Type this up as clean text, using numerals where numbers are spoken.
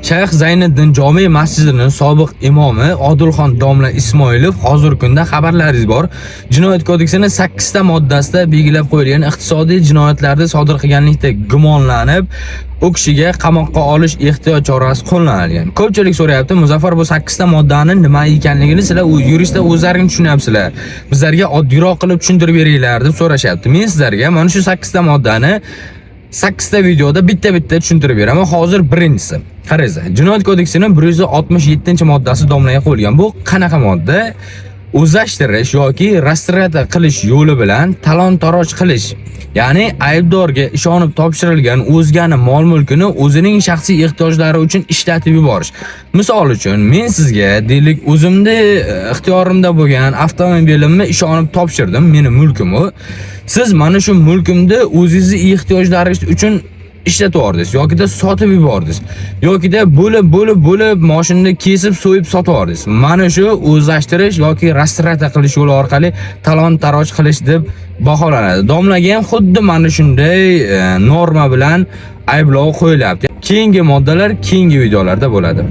Shayx Zayniddin jome masjidining sobiq imomi Odilxon domla Ismoilov hozirgi kunda xabarlaringiz bor. Jinoyat kodeksining 8 ta moddasida belgilab qo'yilgan iqtisodiy jinoyatlarni sodir qilganlikda gumonlanib, u kishiga qamoqqa olish ehtiyot chorasi qo'llanilgan. Ko'pchilik so'rayapti, Muzaffar bu 8 ta moddani nima ekanligini sizlar yuristlar o'zlaringiz tushunyapsizlar. Bizlarga oddiyroq qilib tushuntirib beringlar deb so'rashyapti. Men sizlarga mana shu 8 ta moddani 8 ta videoda bitta tushuntirib beraman. Hozir birinchisi. Qaranglar, Jinoyat kodeksining 167-moddasi domlaga qo'yilgan. Bu qanaqa modda? O'zlashtirish yoki restoratsiya qilish yo'li bilan talon-taroj qilish. Ya'ni aybdorga ishonib topshirilgan o'zganing mol-mulkini o'zining shaxsiy ehtiyojlari uchun ishlatib yuborish. Misol uchun, men sizga deylik o'zimda ixtiyorimda bo'lgan avtomobilimni ishonib topshirdim, meni mulkim u. Siz mana shu mulkimni o'zingizning ehtiyojlaringiz uchun ishlatib yubordingiz yoki sotib yubordingiz yoki bo'lib mashinani kesib so'yib sotib yubordingiz. Mana shu o'zlashtirish yoki restoratsiya qilish yo'li orqali talon-taroj qilish deb baholanadi. Domlaga ham xuddi mana shunday norma bilan ayblov qo'yilyapti. Keyingi moddalar keyingi videolarda bo'ladi.